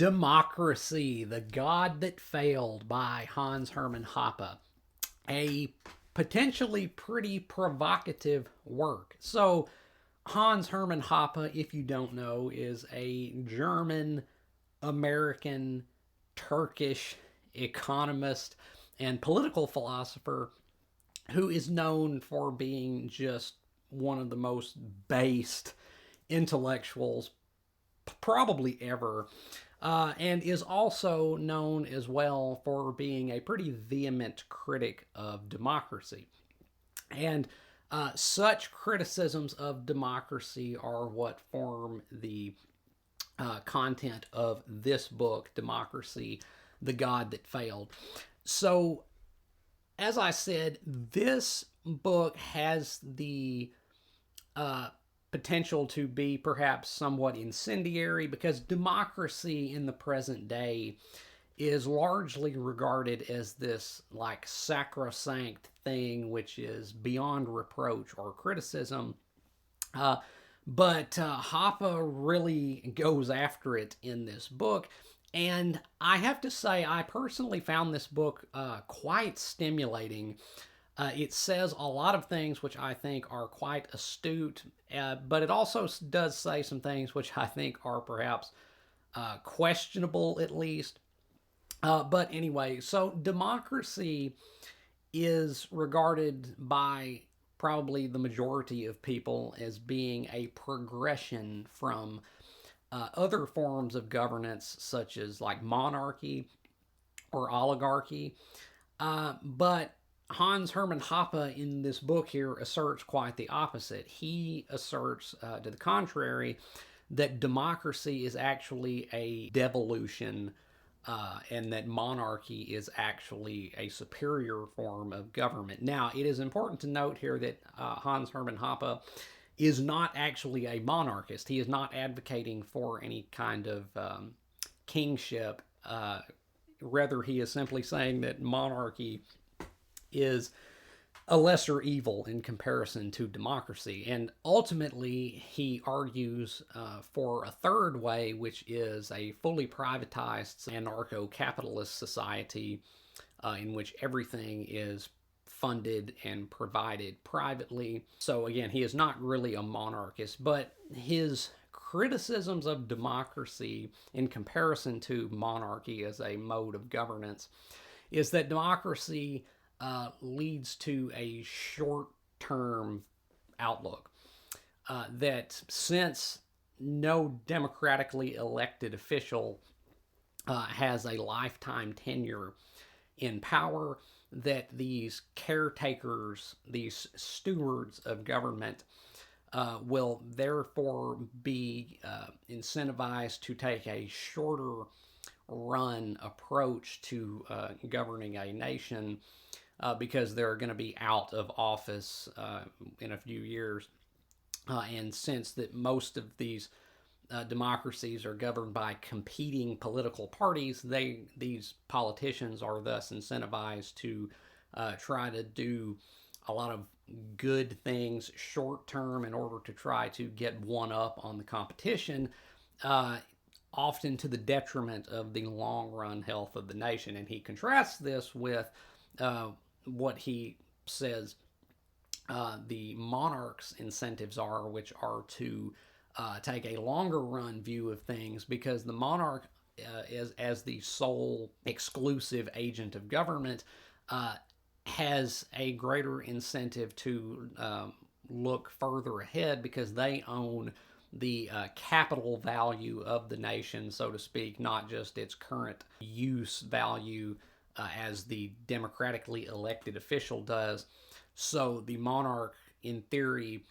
Democracy, The God That Failed by Hans-Hermann Hoppe. A potentially pretty provocative work. So, Hans-Hermann Hoppe, if you don't know, is a German, American, Turkish economist and political philosopher who is known for being just one of the most based intellectuals probably ever, and is also known as well for being a pretty vehement critic of democracy. And such criticisms of democracy are what form the content of this book, Democracy, The God That Failed. So, as I said, this book has the potential to be perhaps somewhat incendiary because democracy in the present day is largely regarded as this like sacrosanct thing which is beyond reproach or criticism. But Hoppe really goes after it in this book. And I have to say, I personally found this book quite stimulating. It says a lot of things which I think are quite astute, but it also does say some things which I think are perhaps questionable, at least. But anyway, so democracy is regarded by probably the majority of people as being a progression from other forms of governance, such as like monarchy or oligarchy. But Hans-Hermann Hoppe in this book here asserts quite the opposite. He asserts, to the contrary, that democracy is actually a devolution, and that monarchy is actually a superior form of government. Now, it is important to note here that Hans-Hermann Hoppe is not actually a monarchist. He is not advocating for any kind of kingship. Rather, he is simply saying that monarchy is a lesser evil in comparison to democracy. And ultimately, he argues for a third way, which is a fully privatized anarcho-capitalist society in which everything is funded and provided privately. So again, he is not really a monarchist, but his criticisms of democracy in comparison to monarchy as a mode of governance is that democracy leads to a short-term outlook. That since no democratically elected official has a lifetime tenure in power, that these caretakers, these stewards of government, will therefore be incentivized to take a shorter run approach to governing a nation because they're going to be out of office in a few years. And since that most of these democracies are governed by competing political parties, these politicians are thus incentivized to try to do a lot of good things short term in order to try to get one up on the competition, often to the detriment of the long run health of the nation. And he contrasts this with what he says the monarch's incentives are, which are to take a longer run view of things, because the monarch, as the sole exclusive agent of government, has a greater incentive to look further ahead because they own the capital value of the nation, so to speak, not just its current use value as the democratically elected official does. So the monarch, in theory,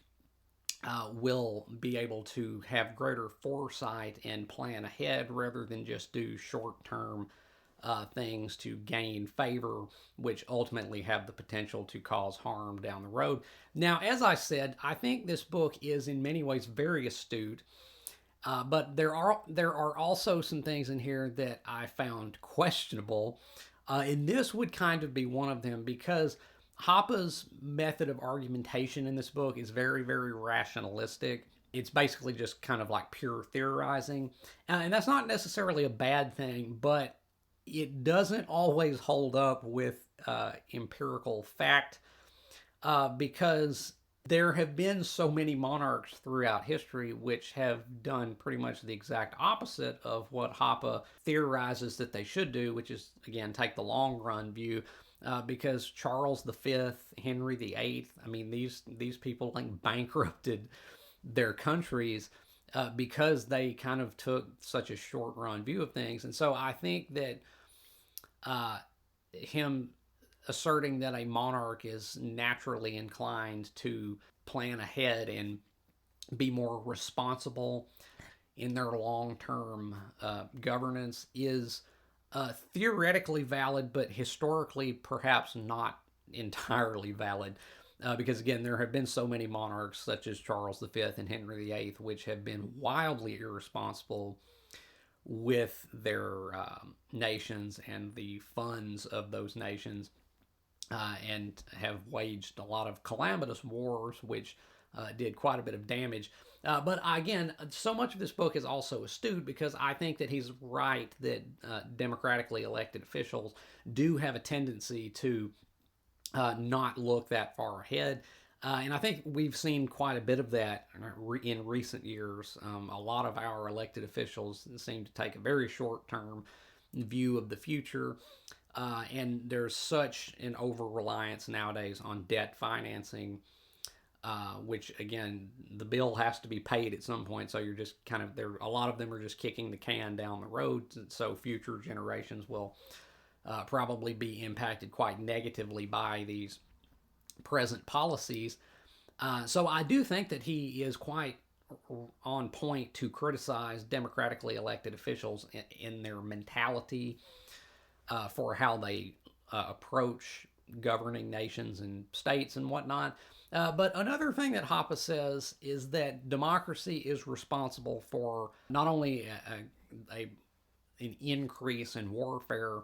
will be able to have greater foresight and plan ahead rather than just do short-term things to gain favor, which ultimately have the potential to cause harm down the road. Now, as I said, I think this book is in many ways very astute, but there are also some things in here that I found questionable, and this would kind of be one of them, because Hoppe's method of argumentation in this book is very, very rationalistic. it's basically just kind of like pure theorizing. And that's not necessarily a bad thing, but it doesn't always hold up with empirical fact because there have been so many monarchs throughout history which have done pretty much the exact opposite of what Hoppe theorizes that they should do, which is, again, take the long run view. Because Charles V, Henry VIII, I mean, these people like bankrupted their countries because they kind of took such a short run view of things. And so I think that uh, him asserting that a monarch is naturally inclined to plan ahead and be more responsible in their long term governance is theoretically valid, but historically perhaps not entirely valid. Because again, there have been so many monarchs, such as Charles V and Henry VIII, which have been wildly irresponsible with their nations and the funds of those nations, and have waged a lot of calamitous wars, which did quite a bit of damage. But again, so much of this book is also astute because I think that he's right that democratically elected officials do have a tendency to not look that far ahead. And I think we've seen quite a bit of that in recent years. A lot of our elected officials seem to take a very short term view of the future. And there's such an over reliance nowadays on debt financing, which again, the bill has to be paid at some point. So you're just kind of there. A lot of them are just kicking the can down the road. So future generations will probably be impacted quite negatively by these present policies. So I do think that he is quite on point to criticize democratically elected officials in their mentality for how they approach governing nations and states and whatnot. But another thing that Hoppe says is that democracy is responsible for not only an increase in warfare,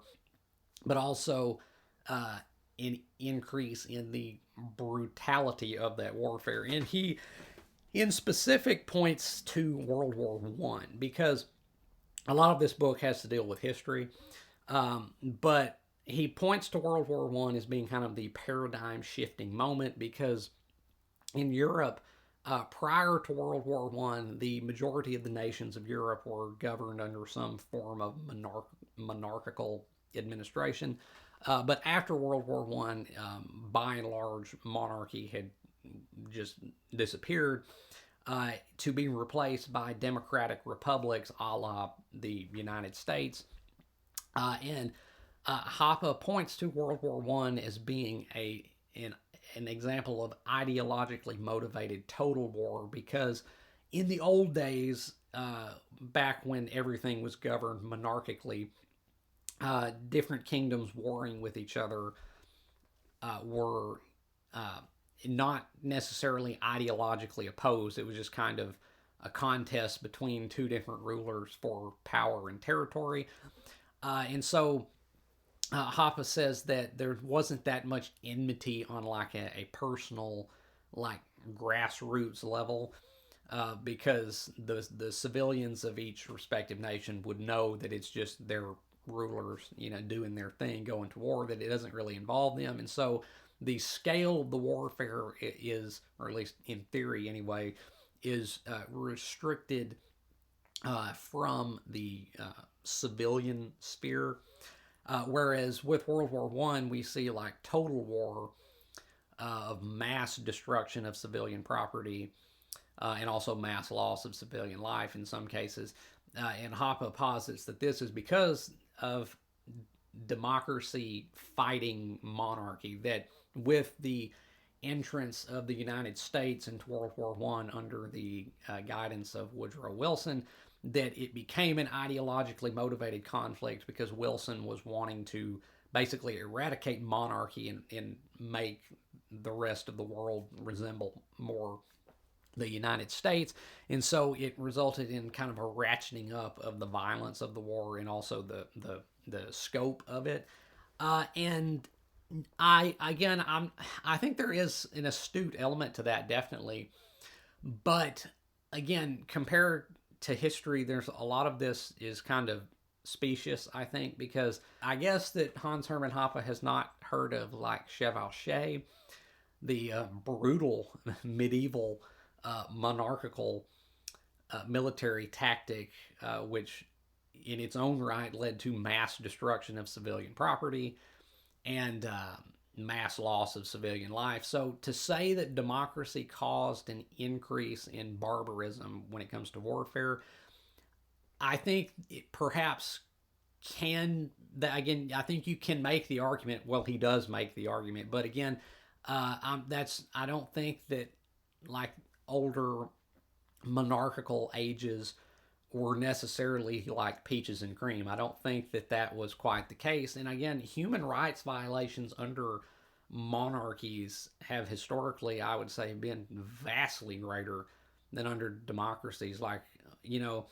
but also an increase in the brutality of that warfare. And he, in specific, points to World War One because a lot of this book has to deal with history, but he points to World War One as being kind of the paradigm shifting moment because in Europe, prior to World War One, the majority of the nations of Europe were governed under some form of monarchical administration. But after World War One, by and large, monarchy had just disappeared to be replaced by democratic republics, a la the United States. And Hoppe points to World War One as being an example of ideologically motivated total war because in the old days, back when everything was governed monarchically, different kingdoms warring with each other were not necessarily ideologically opposed. It was just kind of a contest between two different rulers for power and territory. And so Hoppe says that there wasn't that much enmity on like a personal, like grassroots level, because the civilians of each respective nation would know that it's just their rulers, doing their thing, going to war, that it doesn't really involve them. And so the scale of the warfare is, or at least in theory anyway, is restricted from the civilian sphere. Whereas with World War One, we see like total war of mass destruction of civilian property and also mass loss of civilian life in some cases. And Hoppe posits that this is because of democracy fighting monarchy, that with the entrance of the United States into World War One under the guidance of Woodrow Wilson, that it became an ideologically motivated conflict because Wilson was wanting to basically eradicate monarchy and make the rest of the world resemble more the United States. And so it resulted in kind of a ratcheting up of the violence of the war and also the scope of it. And I think there is an astute element to that, definitely. But again, compared to history, there's a lot of this is kind of specious, I think, because I guess that Hans-Hermann Hoppe has not heard of like chevauché, the brutal medieval monarchical military tactic, which in its own right led to mass destruction of civilian property and mass loss of civilian life. So to say that democracy caused an increase in barbarism when it comes to warfare, I think it perhaps can. That again, I think you can make the argument. Well, he does make the argument, but again, I don't think that like older monarchical ages were necessarily like peaches and cream. I don't think that that was quite the case. And again, human rights violations under monarchies have historically, I would say, been vastly greater than under democracies. Like, you know,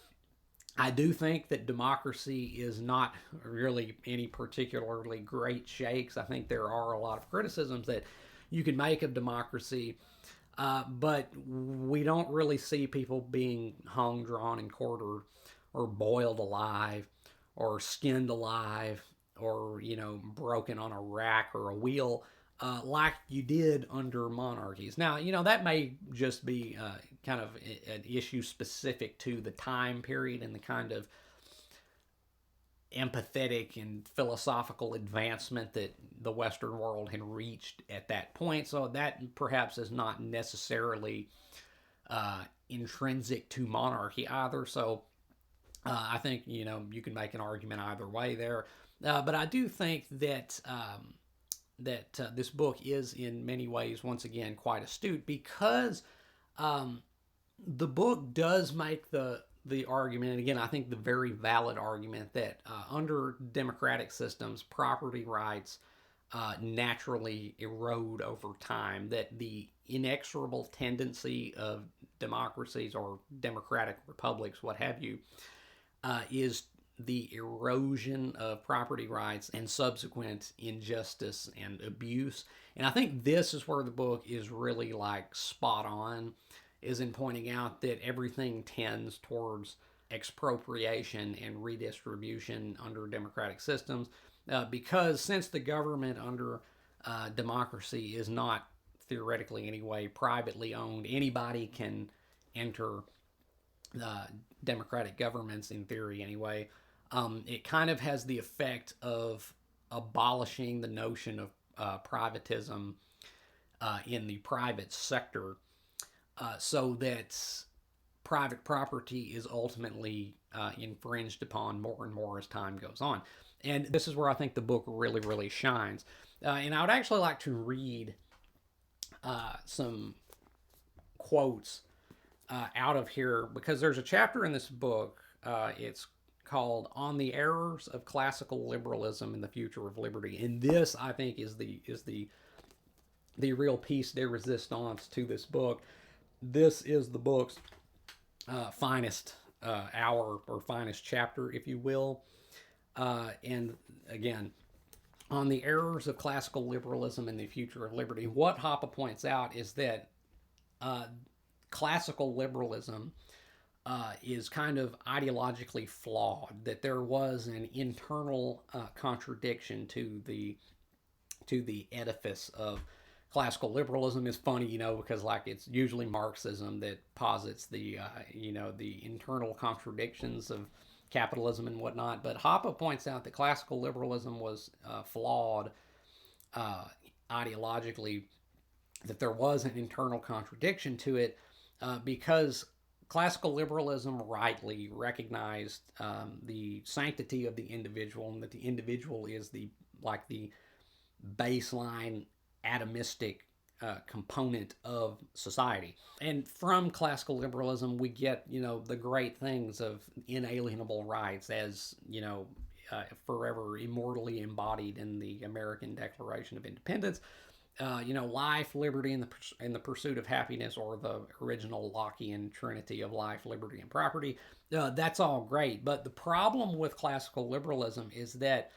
I do think that democracy is not really any particularly great shakes. I think there are a lot of criticisms that you can make of democracy, but we don't really see people being hung, drawn, and quartered, or boiled alive, or skinned alive, or broken on a rack or a wheel, like you did under monarchies. Now, that may just be kind of an issue specific to the time period and the kind of empathetic and philosophical advancement that the Western world had reached at that point. So that perhaps is not necessarily intrinsic to monarchy either. So I think you can make an argument either way there. But I do think that this book is in many ways, once again, quite astute because the book does make the argument, and again, I think the very valid argument that under democratic systems, property rights naturally erode over time. That the inexorable tendency of democracies or democratic republics, what have you, is the erosion of property rights and subsequent injustice and abuse. And I think this is where the book is really like spot on, is in pointing out that everything tends towards expropriation and redistribution under democratic systems, because since the government under democracy is not theoretically anyway privately owned, anybody can enter democratic governments in theory anyway. It kind of has the effect of abolishing the notion of privatism in the private sector, so that private property is ultimately infringed upon more and more as time goes on. And this is where I think the book really, really shines. And I would actually like to read some quotes out of here, because there's a chapter in this book. It's called "On the Errors of Classical Liberalism and the Future of Liberty," and this, I think, is the real piece de resistance to this book. This is the book's finest hour, or finest chapter, if you will. And again, on the errors of classical liberalism and the future of liberty, what Hoppe points out is that classical liberalism is kind of ideologically flawed. That there was an internal contradiction to the edifice of classical liberalism. Is funny, because like it's usually Marxism that posits the the internal contradictions of capitalism and whatnot. But Hoppe points out that classical liberalism was flawed ideologically. That there was an internal contradiction to it, because classical liberalism rightly recognized the sanctity of the individual, and that the individual is the baseline atomistic component of society. And from classical liberalism, we get the great things of inalienable rights, as forever immortally embodied in the American Declaration of Independence. Life, liberty, and the pursuit of happiness, or the original Lockean trinity of life, liberty, and property. That's all great, but the problem with classical liberalism is that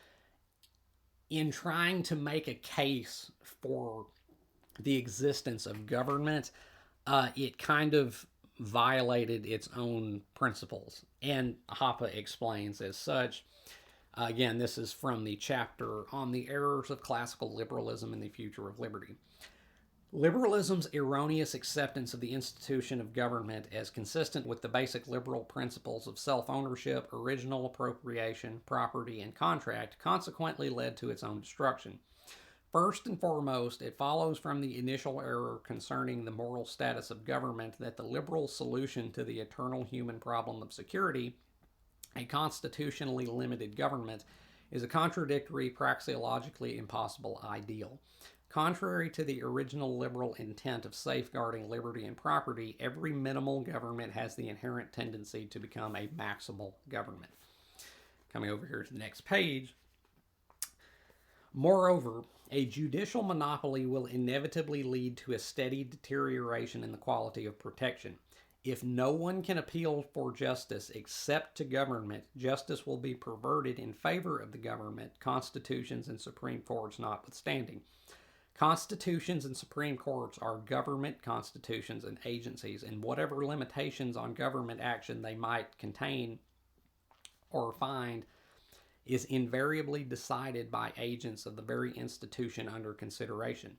in trying to make a case for the existence of government, it kind of violated its own principles. And Hoppe explains as such. Again, this is from the chapter on the errors of classical liberalism and the future of liberty. Liberalism's erroneous acceptance of the institution of government as consistent with the basic liberal principles of self-ownership, original appropriation, property, and contract consequently led to its own destruction. First and foremost, it follows from the initial error concerning the moral status of government that the liberal solution to the eternal human problem of security, a constitutionally limited government, is a contradictory, praxeologically impossible ideal. Contrary to the original liberal intent of safeguarding liberty and property, every minimal government has the inherent tendency to become a maximal government. Coming over here to the next page. Moreover, a judicial monopoly will inevitably lead to a steady deterioration in the quality of protection. If no one can appeal for justice except to government, justice will be perverted in favor of the government, constitutions and Supreme Courts notwithstanding. Constitutions and Supreme Courts are government constitutions and agencies, and whatever limitations on government action they might contain or find is invariably decided by agents of the very institution under consideration.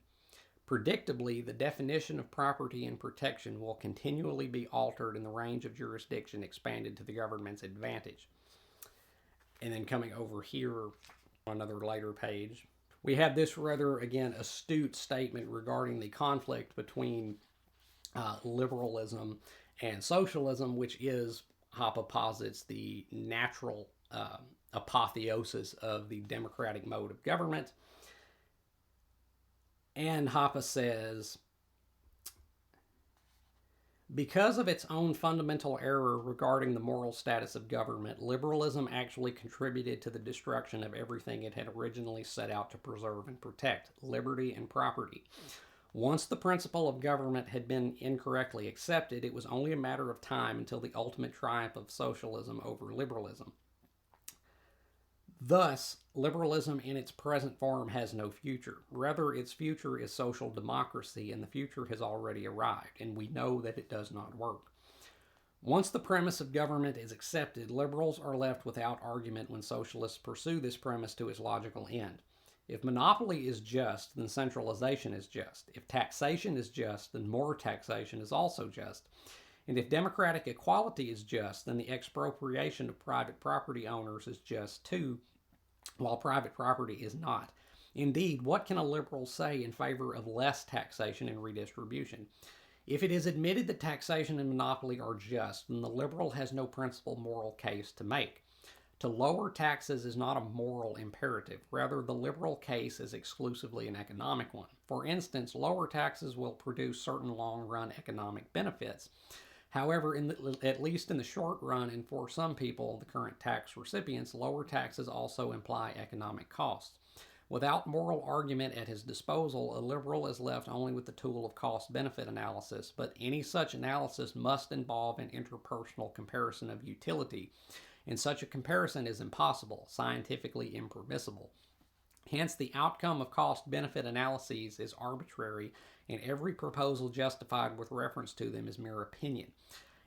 Predictably, the definition of property and protection will continually be altered and the range of jurisdiction expanded to the government's advantage. And then coming over here on another later page, we have this rather, again, astute statement regarding the conflict between liberalism and socialism, which is, Hoppe posits, the natural apotheosis of the democratic mode of government. And Hoppe says, because of its own fundamental error regarding the moral status of government, liberalism actually contributed to the destruction of everything it had originally set out to preserve and protect, liberty and property. Once the principle of government had been incorrectly accepted, it was only a matter of time until the ultimate triumph of socialism over liberalism. Thus, liberalism in its present form has no future. Rather, its future is social democracy, and the future has already arrived, and we know that it does not work. Once the premise of government is accepted, liberals are left without argument when socialists pursue this premise to its logical end. If monopoly is just, then centralization is just. If taxation is just, then more taxation is also just. And if democratic equality is just, then the expropriation of private property owners is just too, while private property is not. Indeed, what can a liberal say in favor of less taxation and redistribution? If it is admitted that taxation and monopoly are just, then the liberal has no principal moral case to make. To lower taxes is not a moral imperative. Rather, the liberal case is exclusively an economic one. For instance, lower taxes will produce certain long-run economic benefits. However, at least in the short run, and for some people, the current tax recipients, lower taxes also imply economic costs. Without moral argument at his disposal, a liberal is left only with the tool of cost-benefit analysis, but any such analysis must involve an interpersonal comparison of utility, and such a comparison is impossible, scientifically impermissible. Hence, the outcome of cost-benefit analyses is arbitrary, and every proposal justified with reference to them is mere opinion.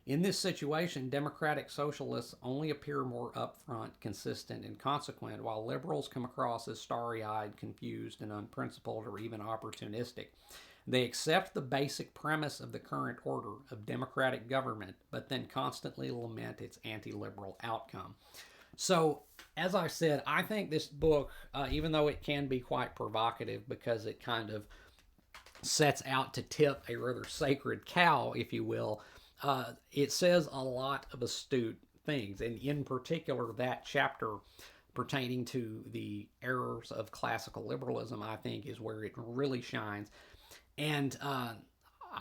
In this situation, democratic socialists only appear more upfront, consistent, and consequent, while liberals come across as starry-eyed, confused, and unprincipled, or even opportunistic. They accept the basic premise of the current order of democratic government, but then constantly lament its anti-liberal outcome. So, as I said, I think this book, even though it can be quite provocative because it kind of sets out to tip a rather sacred cow, if you will, it says a lot of astute things. And in particular, that chapter pertaining to the errors of classical liberalism, I think, is where it really shines. And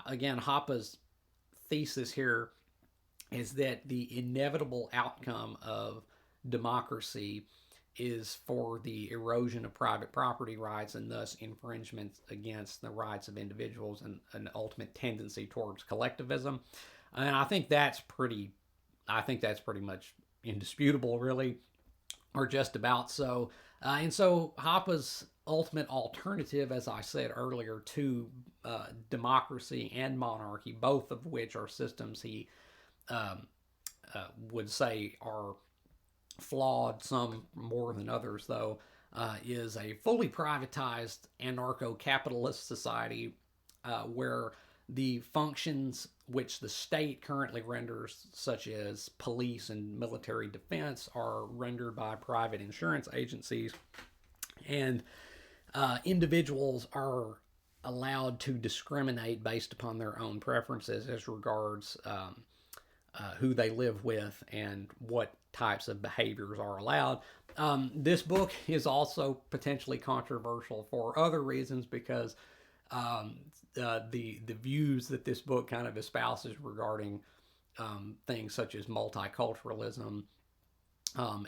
again, Hoppe's thesis here is that the inevitable outcome of democracy is for the erosion of private property rights and thus infringements against the rights of individuals and an ultimate tendency towards collectivism. And I think that's pretty much indisputable, really, or just about so. And so Hoppe's ultimate alternative, as I said earlier, to democracy and monarchy, both of which are systems he um, would say are flawed, some more than others, though, is a fully privatized anarcho capitalist society where the functions which the state currently renders, such as police and military defense, are rendered by private insurance agencies, and individuals are allowed to discriminate based upon their own preferences as regards who they live with and what types of behaviors are allowed. This book is also potentially controversial for other reasons because the views that this book kind of espouses regarding things such as multiculturalism,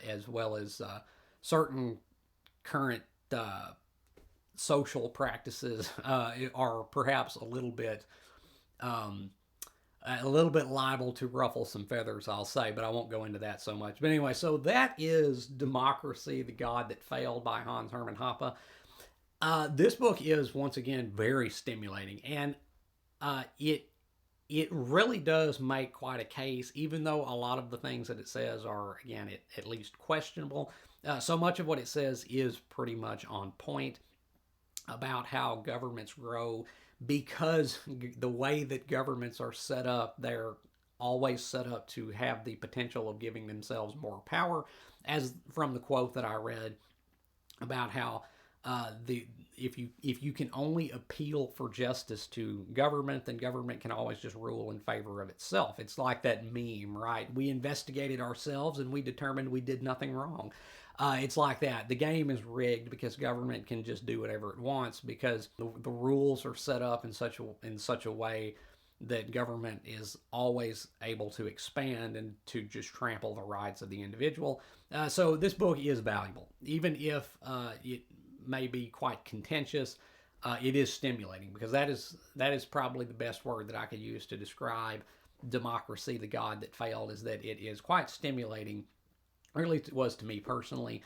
as well as certain current social practices, are perhaps a little bit liable to ruffle some feathers, I'll say, but I won't go into that so much. But anyway, so that is Democracy, the God That Failed by Hans-Hermann Hoppe. This book is, once again, very stimulating, and it really does make quite a case, even though a lot of the things that it says are, again, at least questionable. So much of what it says is pretty much on point about how governments grow, because the way that governments are set up, they're always set up to have the potential of giving themselves more power, as from the quote that I read about how if you can only appeal for justice to government, then government can always just rule in favor of itself. It's like that meme, right? We investigated ourselves and we determined we did nothing wrong. It's like that. The game is rigged because government can just do whatever it wants, because the rules are set up in such a way that government is always able to expand and to just trample the rights of the individual. So this book is valuable, even if it may be quite contentious. It is stimulating, because that is probably the best word that I could use to describe Democracy, the God That Failed, is that it is quite stimulating. Or at least it was to me personally.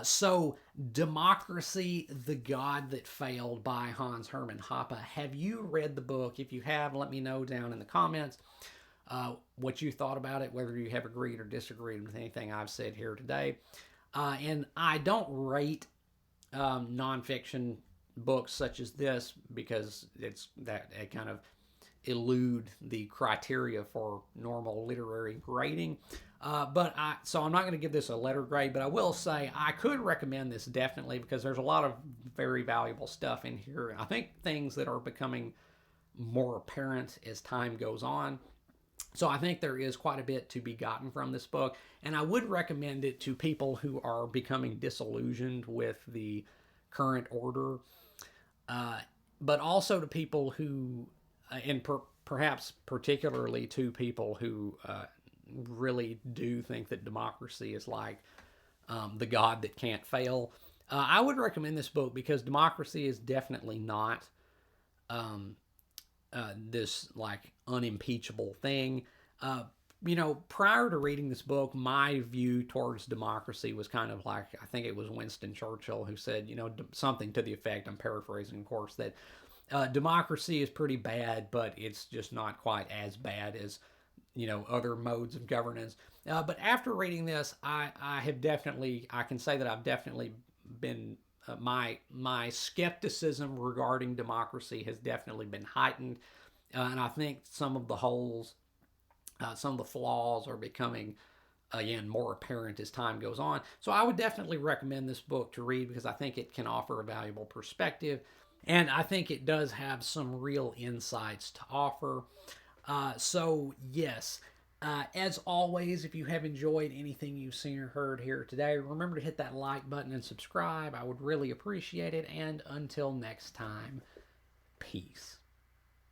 So, Democracy, the God That Failed by Hans-Hermann Hoppe. Have you read the book? If you have, let me know down in the comments what you thought about it, whether you have agreed or disagreed with anything I've said here today. And I don't rate nonfiction books such as this, because it kind of elude the criteria for normal literary grading. So I'm not going to give this a letter grade, but I will say I could recommend this definitely, because there's a lot of very valuable stuff in here. I think things that are becoming more apparent as time goes on. So I think there is quite a bit to be gotten from this book, and I would recommend it to people who are becoming disillusioned with the current order, but also to people who, and perhaps particularly to people who really do think that democracy is like the God that can't fail. I would recommend this book because democracy is definitely not this like unimpeachable thing. Prior to reading this book, my view towards democracy was kind of like, I think it was Winston Churchill who said, something to the effect, I'm paraphrasing, of course, that democracy is pretty bad, but it's just not quite as bad as other modes of governance. But after reading this, I can say that I've definitely been my skepticism regarding democracy has definitely been heightened, and I think some of the holes, some of the flaws are becoming again more apparent as time goes on. So I would definitely recommend this book to read, because I think it can offer a valuable perspective, and I think it does have some real insights to offer. So yes, as always, if you have enjoyed anything you've seen or heard here today, remember to hit that like button and subscribe. I would really appreciate it. And until next time, peace.